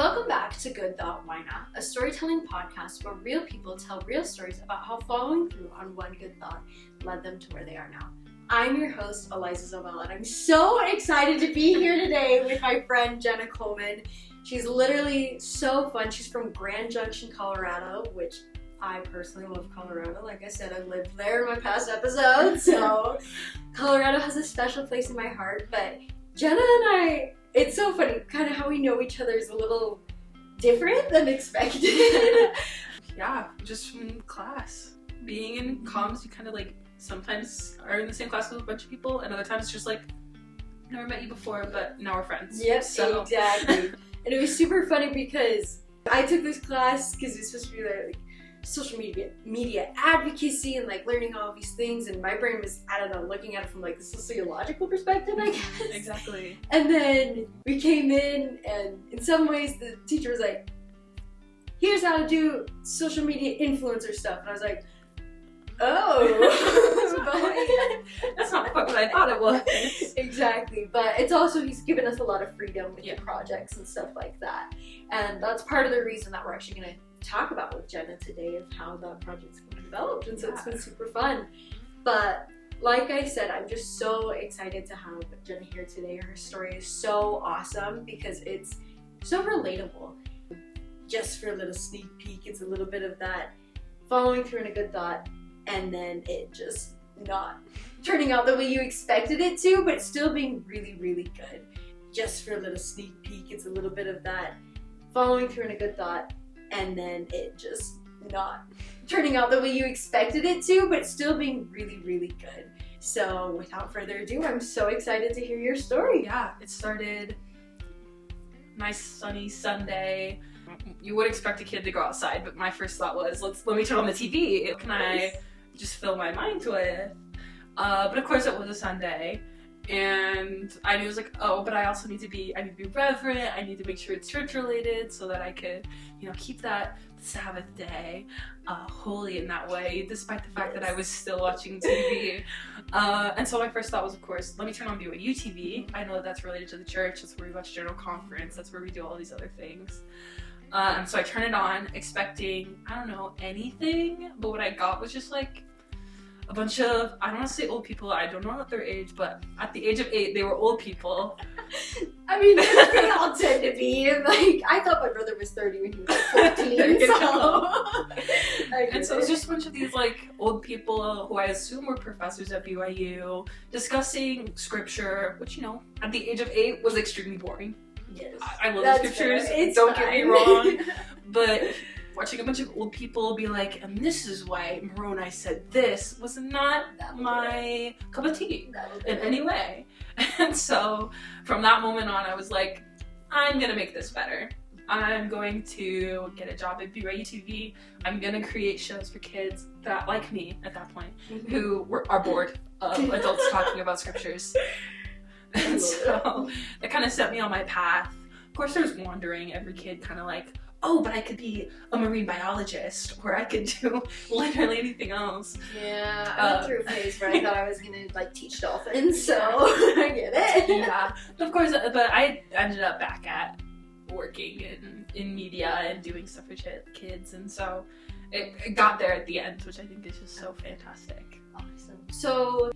Welcome back to Good Thought, Why Not, a storytelling podcast where real people tell real stories about how following through on one good thought led them to where they are now. I'm your host, Eliza Zobel, and I'm so excited to be here today with my friend Jenna Coleman. She's literally so fun. She's from Grand Junction, Colorado, which I personally love Colorado. Like I said, I lived there in my past episodes, so Colorado has a special place in my heart. But Jenna and I, it's so funny, kind of how we know each other is a little different than expected. Yeah, just from class. Being in comms, you kind of like sometimes are in the same class with a bunch of people, and other times it's just like, never met you before, but now we're friends. Yep, so. Exactly. And it was super funny because I took this class because it's supposed to be like social media advocacy and like learning all these things, and my brain was, I don't know, looking at it from like the sociological perspective, I guess. Exactly. And then we came in, and in some ways the teacher was like, here's how to do social media influencer stuff, and I was like, oh. That's not quite what I thought it was. Exactly, but it's also, he's given us a lot of freedom with the projects and stuff like that, and that's part of the reason that we're actually going to talk about with Jenna today of how that project's going to develop, and so it's been super fun. But like I said, I'm just so excited to have Jenna here today. Her story is so awesome because it's so relatable. Just for a little sneak peek, it's a little bit of that following through in a good thought and then it just not turning out the way you expected it to, but still being really, really good. Just for a little sneak peek, it's a little bit of that following through in a good thought and then it just not turning out the way you expected it to, but still being really, really good. So without further adu, I'm so excited to hear your story. Yeah, it started nice sunny Sunday. You would expect a kid to go outside, but my first thought was, let me turn on the TV. What can I just fill my mind with? But of course it was a Sunday. And I knew, it was like, oh, but I also need to be reverent. I need to make sure it's church related so that I could, keep that Sabbath day holy in that way, despite the fact that I was still watching TV. And so my first thought was, of course, let me turn on BYU TV. I know that that's related to the church. That's where we watch General Conference. That's where we do all these other things. And so I turned it on, expecting, I don't know, anything. But what I got was just like a bunch of, I don't want to say old people, I don't know what their age, but at the age of 8, they were old people. I mean, they all tend to be. Like, I thought my brother was 30 when he was like 14, And so it was just a bunch of these like old people who I assume were professors at BYU discussing scripture, which, at the age of 8 was extremely boring. Yes. I love the scriptures, don't get me wrong, but watching a bunch of old people be like, and this is why Moroni said this, was not my cup of tea in any way. And so from that moment on, I was like, I'm gonna make this better. I'm going to get a job at BYU TV. I'm gonna create shows for kids that, like me at that point, who are bored of adults talking about scriptures. And so that kind of set me on my path. Of course, there was wandering. Every kid kind of like, oh, but I could be a marine biologist, or I could do literally anything else. Yeah, I went through a phase where I thought I was gonna like teach dolphins, so I get it. Yeah, of course, but I ended up back at working in media and doing stuff for kids, and so it got there at the end, which I think is just so fantastic. Awesome. So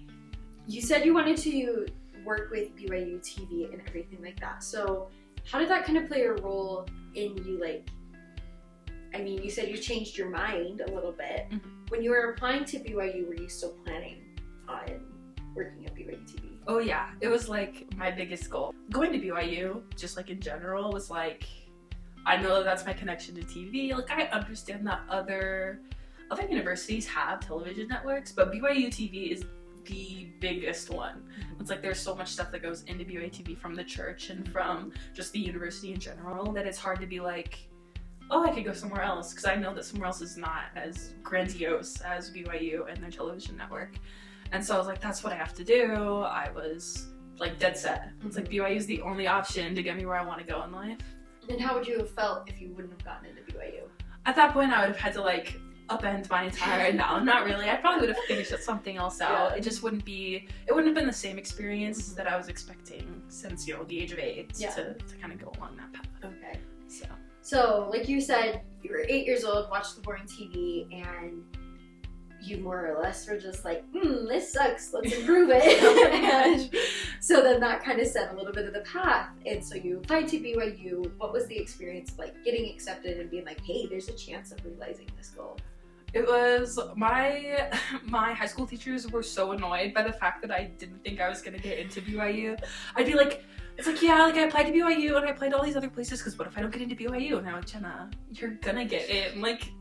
you said you wanted to work with BYU TV and everything like that. So how did that kind of play a role in you, like, I mean, you said you changed your mind a little bit. When you were applying to BYU, were you still planning on working at BYU TV? Oh yeah, it was like my biggest goal. Going to BYU, just like in general, was like, I know that that's my connection to TV. Like, I understand that other universities have television networks, but BYU TV is the biggest one. It's like there's so much stuff that goes into BYU TV from the church and from just the university in general that it's hard to be like, oh, I could go somewhere else, because I know that somewhere else is not as grandiose as BYU and their television network. And so I was like, that's what I have to do. I was like dead set. It's like BYU is the only option to get me where I want to go in life. And how would you have felt if you wouldn't have gotten into BYU? At that point, I would have had to like upend my entire, no, not really. I probably would have finished something else out. Yeah. It just wouldn't have been the same experience that I was expecting since, the age of 8 to kind of go along that path. Okay. So, like you said, you were 8 years old, watched the boring TV, and you more or less were just like, this sucks, let's improve it. And so then that kind of set a little bit of the path. And so you applied to BYU. What was the experience like getting accepted and being like, hey, there's a chance of realizing this goal? It was, my high school teachers were so annoyed by the fact that I didn't think I was going to get into BYU. I'd be like, it's like, yeah, like I applied to BYU and I applied to all these other places because what if I don't get into BYU? And I'm like, Jenna, you're gonna get in. Like,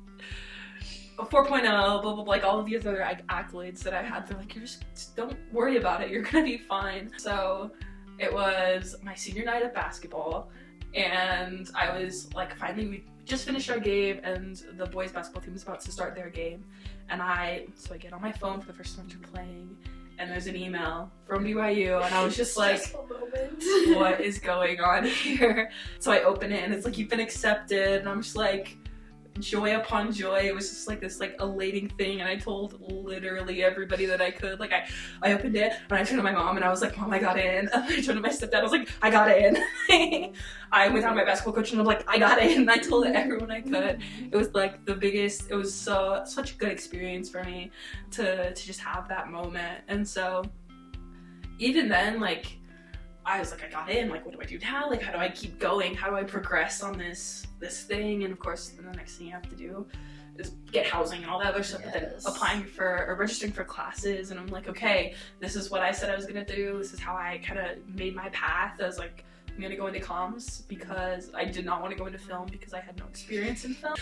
a 4.0, blah, blah, blah, like all of the other accolades that I had. They're like, just don't worry about it. You're gonna be fine. So it was my senior night of basketball, and I was like, finally, we just finished our game, and the boys basketball team was about to start their game. And so I get on my phone for the first time they're playing, and there's an email from BYU, and I was just like, what is going on here? So I open it, and it's like, you've been accepted, and I'm just like, joy upon joy. It was just like this like elating thing, and I told literally everybody that I could. Like I opened it and I turned to my mom and I was like, Mom, I got in. And I turned to my stepdad, I was like, I got in. I went down to my basketball coach and I'm like, I got in. And I told everyone I could. It was like the biggest, it was such a good experience for me to just have that moment. And so even then, like, I was like, I got in, like, what do I do now? Like, how do I keep going? How do I progress on this thing? And of course, then the next thing you have to do is get housing and all that other stuff, but then applying for or registering for classes. And I'm like, okay, this is what I said I was gonna do. This is how I kind of made my path. I was like, I'm gonna go into comms because I did not want to go into film because I had no experience in film.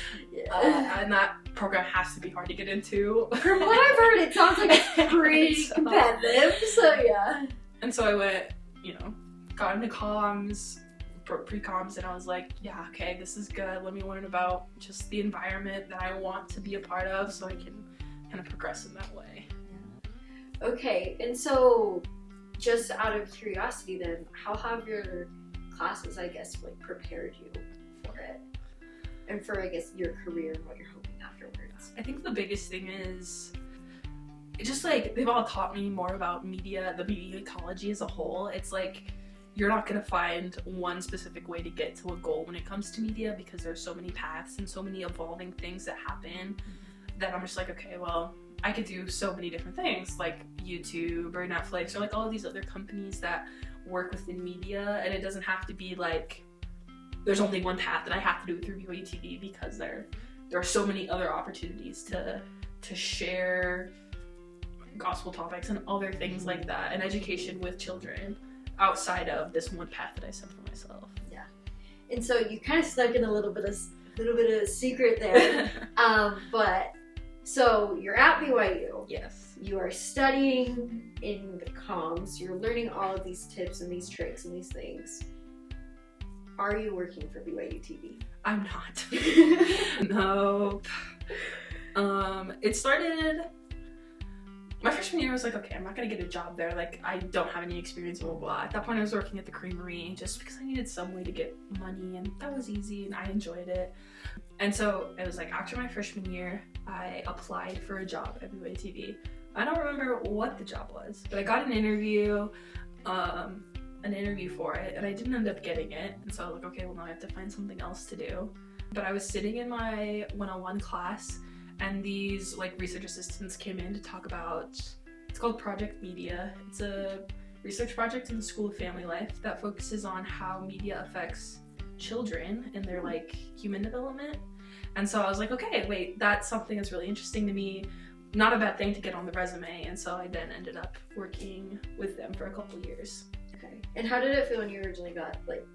And that program has to be hard to get into. From what I've heard, it sounds like it's pretty competitive, so yeah. And so I went, got into comms, pre-comms, and I was like, yeah, okay, this is good. Let me learn about just the environment that I want to be a part of so I can kind of progress in that way. Okay, and so just out of curiosity then, how have your classes, I guess, like prepared you for it? And for, I guess, your career and what you're hoping afterwards? I think the biggest thing is just like they've all taught me more about media, the media ecology as a whole. It's like you're not going to find one specific way to get to a goal when it comes to media because there's so many paths and so many evolving things that happen that I'm just like, okay, well, I could do so many different things like YouTube or Netflix or like all of these other companies that work within media, and it doesn't have to be like there's only one path that I have to do through BYU TV because there are so many other opportunities to share gospel topics and other things like that, and education with children outside of this one path that I set for myself. Yeah, and so you kind of snuck in a little bit of secret there. But so you're at BYU. Yes. You are studying in the comms. You're learning all of these tips and these tricks and these things. Are you working for BYU TV? I'm not. No. It started. My freshman year, I was like, okay, I'm not gonna get a job there. Like, I don't have any experience, blah, blah, blah. At that point, I was working at the creamery just because I needed some way to get money, and that was easy, and I enjoyed it. And so it was like after my freshman year, I applied for a job at BYU TV. I don't remember what the job was, but I got an interview for it, and I didn't end up getting it. And so I was like, okay, well, now I have to find something else to do. But I was sitting in my 101 class, and these like research assistants came in to talk about, it's called Project Media. It's a research project in the School of Family Life that focuses on how media affects children in their like human development. And so I was like, okay, wait, that's something that's really interesting to me. Not a bad thing to get on the resume. And so I then ended up working with them for a couple of years. Okay. And how did it feel when you originally got like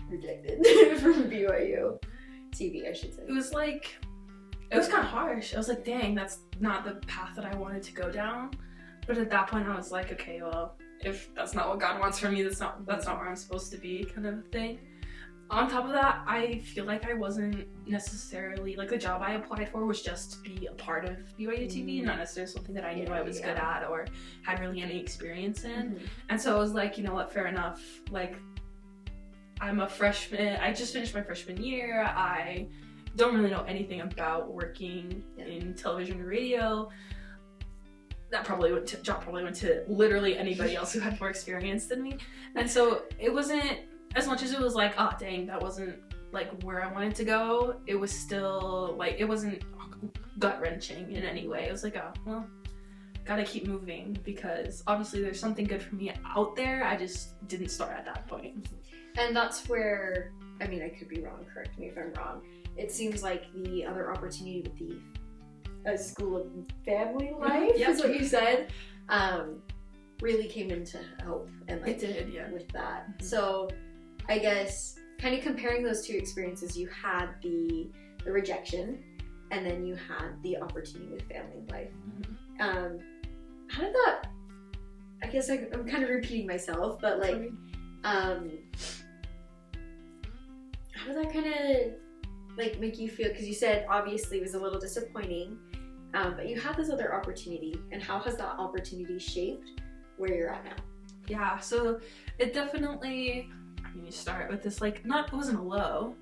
rejected from BYU TV, I should say? It was kind of harsh. I was like, dang, that's not the path that I wanted to go down. But at that point I was like, okay, well, if that's not what God wants from me, that's not where I'm supposed to be, kind of a thing. On top of that, I feel like I wasn't necessarily, like the job I applied for was just to be a part of BYU TV, not necessarily something that I knew I was good at or had really any experience in. And so I was like, you know what, fair enough. Like, I'm a freshman, I just finished my freshman year, I don't really know anything about working in television or radio. That job probably went to literally anybody else who had more experience than me. And so it wasn't, as much as it was like, oh dang, that wasn't like where I wanted to go, it was still like, it wasn't gut-wrenching in any way. It was like, oh, well, gotta keep moving, because obviously there's something good for me out there. I just didn't start at that point. And that's where, I mean, I could be wrong, correct me if I'm wrong. It seems like the other opportunity with the School of Family Life, is what you said, really came in to help and like, it did, yeah, with that. So I guess kind of comparing those two experiences, you had the rejection, and then you had the opportunity with Family Life. How did that, I guess I'm kind of repeating myself, but like, how did that kind of like make you feel? Because you said obviously it was a little disappointing, but you had this other opportunity, and how has that opportunity shaped where you're at now? Yeah, so it definitely, I mean, you start with this like, it wasn't a low,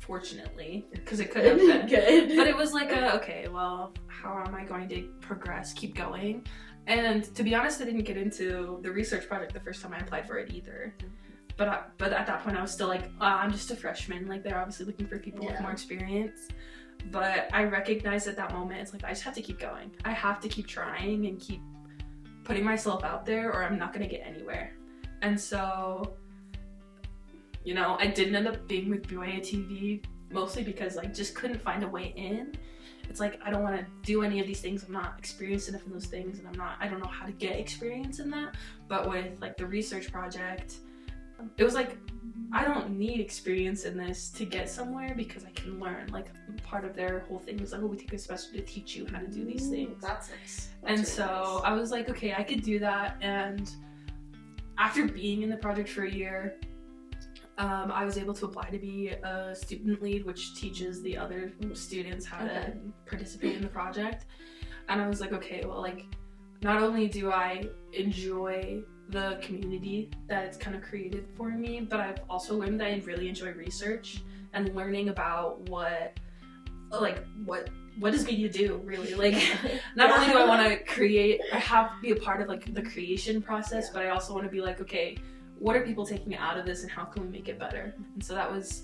fortunately, because it could have been good, but it was like okay, well, how am I going to progress, keep going? And to be honest, I didn't get into the research project the first time I applied for it either. But at that point I was still like, I'm just a freshman, like they're obviously looking for people with more experience. But I recognized at that moment, it's like, I just have to keep going. I have to keep trying and keep putting myself out there, or I'm not gonna get anywhere. And so, you know, I didn't end up being with BYA TV, mostly because I just couldn't find a way in. It's like, I don't want to do any of these things. I'm not experienced enough in those things, and I don't know how to get experience in that. But with like the research project, it was like, I don't need experience in this to get somewhere, because I can learn. Like, part of their whole thing was like, oh, we take a specialty to teach you how to do these things. That's nice. And really so nice. I was like, okay, I could do that. And after being in the project for a year, I was able to apply to be a student lead, which teaches the other students how to participate in the project. And I was like, okay, well, like, not only do I enjoy the community that it's kind of created for me, but I've also learned that I really enjoy research and learning about what does media do, really? Like, not only do I want to create, I have to be a part of like the creation process, but I also want to be like, okay, what are people taking out of this, and how can we make it better? And so that was,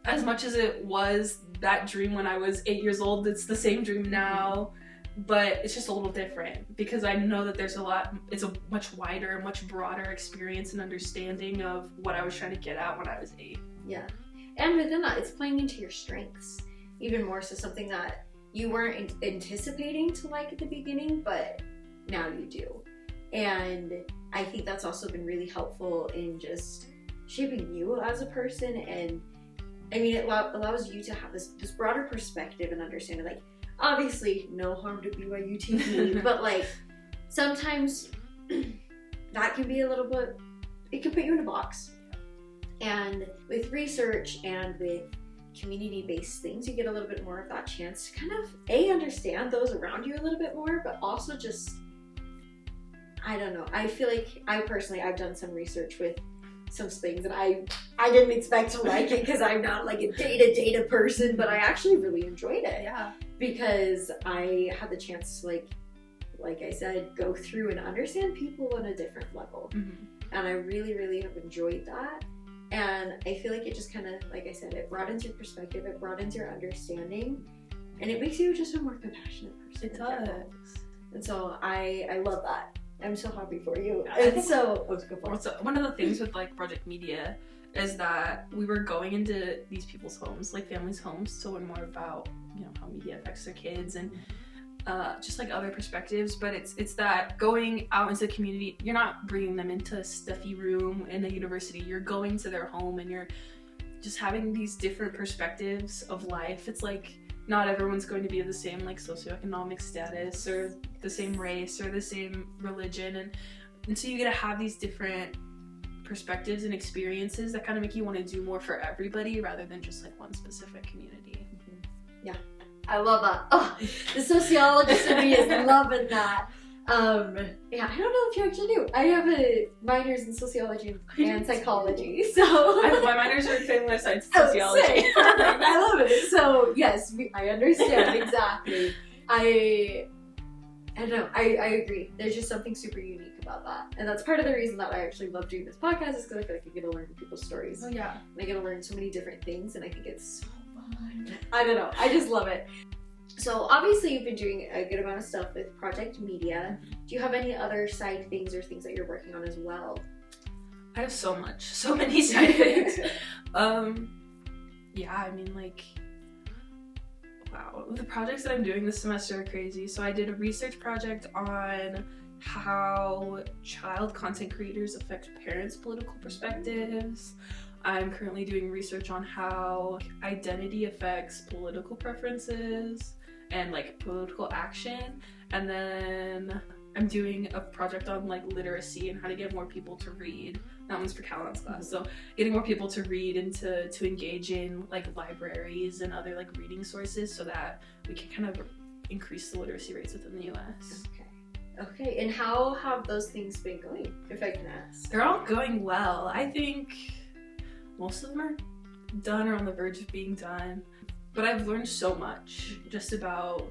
as much as it was that dream when I was 8 years old, it's the same dream now, but it's just a little different, because I know that it's a much wider, much broader experience and understanding of what I was trying to get at when I was 8. Yeah. And within that, it's playing into your strengths even more, so something that you weren't anticipating to like at the beginning, but now you do. And I think that's also been really helpful in just shaping you as a person. And I mean, it allows you to have this broader perspective and understanding, like, obviously no harm to BYU TV, but like sometimes that can be a little bit, it can put you in a box. And with research and with community-based things, you get a little bit more of that chance to kind of understand those around you a little bit more, but also just, I don't know, I feel like I've done some research with some things and I didn't expect to like it, because I'm not like a data person, but I actually really enjoyed it. Yeah. Because I had the chance to like I said, go through and understand people on a different level. And I really, really have enjoyed that. And I feel like it just kind of, like I said, it broadens your perspective, it broadens your understanding, and it makes you just a more compassionate person. It does. And so I love that. I'm so happy for you. And so, let's go for it. So one of the things with like Project Media is that we were going into these people's homes, like families' homes, to learn more about, you know, how media affects their kids and just like other perspectives. But it's that going out into the community, you're not bringing them into a stuffy room in a university. You're going to their home and you're just having these different perspectives of life. It's like, not everyone's going to be of the same like socioeconomic status or the same race or the same religion, and so you get to have these different perspectives and experiences that kind of make you want to do more for everybody rather than just like one specific community. Yeah, I love that. Oh, the sociologist in me is loving that. Yeah, I don't know if you actually do. I have a minors in sociology and psychology, so my minors are in family life science and sociology. Perfect. I love it. So yes, I understand exactly. I don't know. I agree. There's just something super unique about that. And that's part of the reason that I actually love doing this podcast, is because I feel like I get to learn people's stories. Oh yeah. And I get to learn so many different things, and I think it's so fun. I don't know, I just love it. So obviously you've been doing a good amount of stuff with Project Media. Do you have any other side things or things that you're working on as well? I have so many side things. Yeah, I mean, like, wow, the projects that I'm doing this semester are crazy. So I did a research project on how child content creators affect parents' political perspectives. I'm currently doing research on how identity affects political preferences and like political action. And then I'm doing a project on like literacy and how to get more people to read. That one's for Callan's class. So getting more people to read and to engage in like libraries and other like reading sources so that we can kind of increase the literacy rates within the US. Okay, and how have those things been going, if I can ask? They're all going well. I think most of them are done or on the verge of being done. But I've learned so much just about,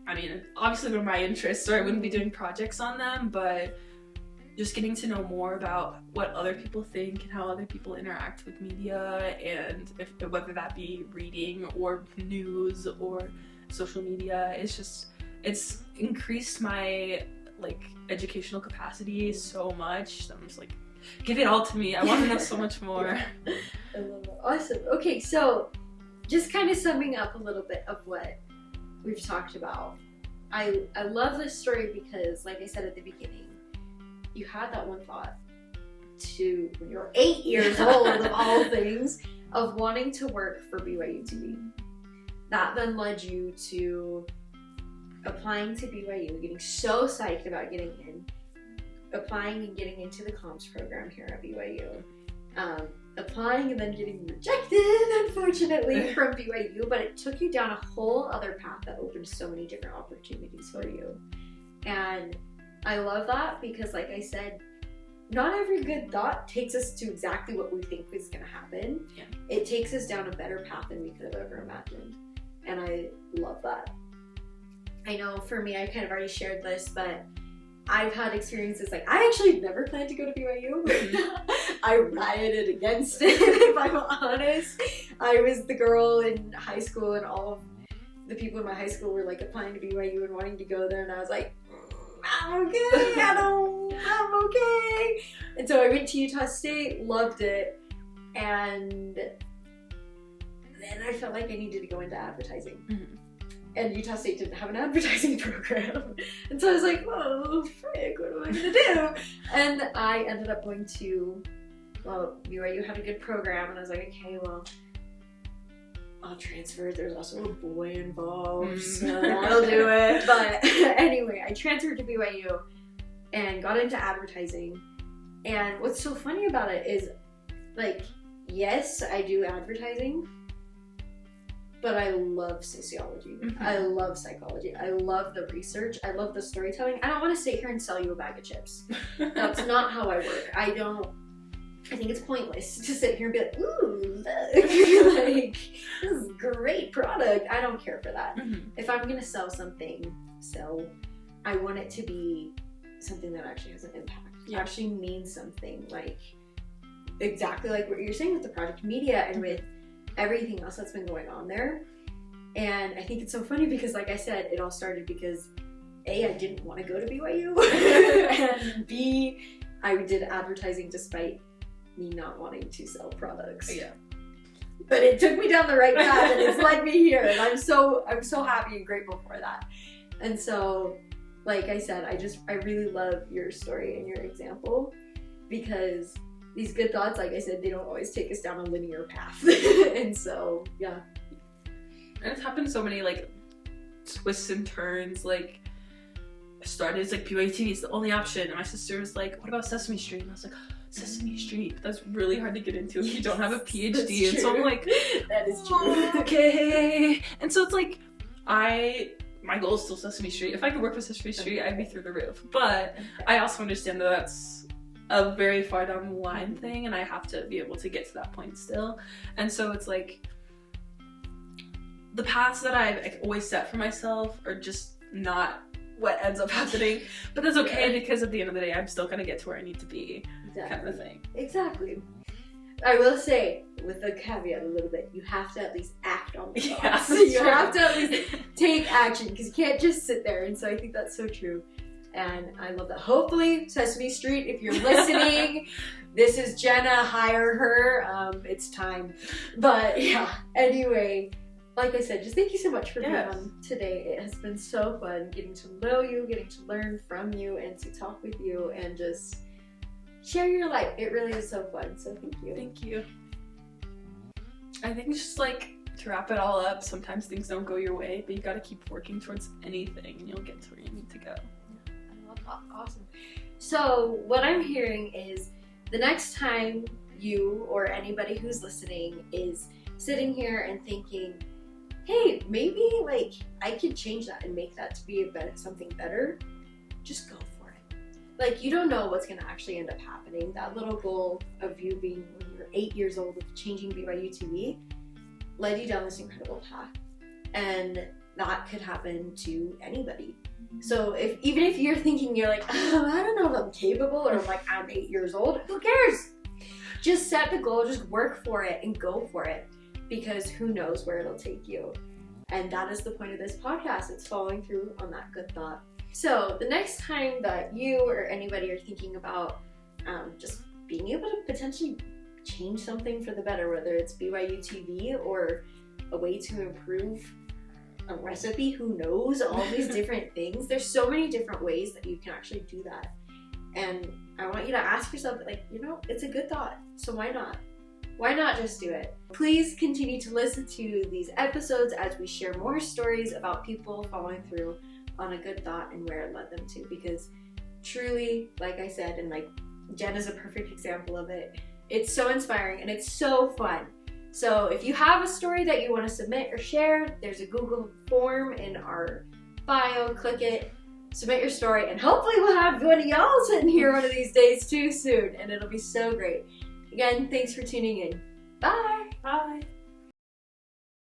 I mean, obviously they're my interests or I wouldn't be doing projects on them, but just getting to know more about what other people think and how other people interact with media, and whether that be reading or news or social media, it's increased my like educational capacity so much. I'm just like, give it all to me. I want to know so much more. I love it. Awesome. Okay, so just kind of summing up a little bit of what we've talked about. I love this story because, like I said at the beginning, you had that one thought when you were 8 years old of all things, of wanting to work for BYU TV. That then led you to applying to BYU, getting so psyched about getting in, applying and getting into the comms program here at BYU, applying and then getting rejected, unfortunately, from BYU, but it took you down a whole other path that opened so many different opportunities for you. And I love that because, like I said, not every good thought takes us to exactly what we think is going to happen. Yeah. It takes us down a better path than we could have ever imagined. And I love that. I know for me, I kind of already shared this, but I've had experiences like, I actually never planned to go to BYU. I rioted against it, if I'm honest. I was the girl in high school, and all of the people in my high school were like applying to BYU and wanting to go there, and I was like, I'm okay, I'm okay. And so I went to Utah State, loved it, and then I felt like I needed to go into advertising. Mm-hmm. And Utah State didn't have an advertising program. And so I was like, oh, frick, what am I gonna do? And I ended up going to, well, BYU had a good program, and I was like, okay, well, I'll transfer. There's also a boy involved, so I'll do it. But anyway, I transferred to BYU and got into advertising. And what's so funny about it is, like, yes, I do advertising, but I love sociology. Mm-hmm. I love psychology. I love the research. I love the storytelling. I don't want to sit here and sell you a bag of chips. That's not how I work. I think it's pointless to sit here and be like, ooh, look, like, this is a great product. I don't care for that. Mm-hmm. If I'm going to sell something, I want it to be something that actually has an impact. Yeah. Actually means something, like exactly like what you're saying with the Project Media and with everything else that's been going on there. And I think it's so funny because, like I said, it all started because A, I didn't want to go to BYU, and B, I did advertising despite me not wanting to sell products. Yeah. But it took me down the right path, and it's led me here, and I'm so happy and grateful for that. And so, like I said, I really love your story and your example, because these good thoughts, like I said, they don't always take us down a linear path. And so, yeah. And it's happened so many, like, twists and turns. Like, I started as, like, BYU TV is the only option. And my sister was like, what about Sesame Street? And I was like, Sesame Street, that's really hard to get into if you don't have a PhD. And so I'm like, that is true. Okay. And so it's like, my goal is still Sesame Street. If I could work with Sesame Street, I'd be through the roof. But I also understand that that's a very far down the line thing, and I have to be able to get to that point still. And so it's like, the paths that I've always set for myself are just not what ends up happening. But that's okay because at the end of the day, I'm still gonna get to where I need to be, kind of thing. Exactly. I will say, with a caveat a little bit, you have to at least act on the thoughts. You have to at least take action because you can't just sit there. And so I think that's so true. And I love that. Hopefully, Sesame Street, if you're listening, this is Jenna, hire her. It's time. But yeah, anyway, like I said, just thank you so much for being on today. It has been so fun getting to know you, getting to learn from you, and to talk with you and just share your life. It really is so fun. So thank you. Thank you. I think just like to wrap it all up, sometimes things don't go your way, but you gotta keep working towards anything and you'll get to where you need to go. I love that. Awesome. So what I'm hearing is the next time you or anybody who's listening is sitting here and thinking, hey, maybe like I could change that and make that to be something better, just go for it. Like, you don't know what's going to actually end up happening. That little goal of you being, when you're 8 years old, of changing BYU TV led you down this incredible path. And that could happen to anybody. So even if you're thinking, you're like, oh, I don't know if I'm capable, or like, I'm 8 years old, who cares? Just set the goal, just work for it and go for it, because who knows where it'll take you. And that is the point of this podcast. It's following through on that good thought. So the next time that you or anybody are thinking about just being able to potentially change something for the better, whether it's BYU TV or a way to improve a recipe, who knows, all these different things. There's so many different ways that you can actually do that. And I want you to ask yourself, like, it's a good thought, so why not? Why not just do it? Please continue to listen to these episodes as we share more stories about people following through on a good thought and where it led them to, because truly, like I said, and like Jen is a perfect example of it, it's so inspiring and it's so fun. So if you have a story that you want to submit or share, there's a Google form in our bio. Click it, submit your story, and hopefully we'll have one of y'all sitting here one of these days too soon, and it'll be so great. Again, thanks for tuning in. Bye! Bye!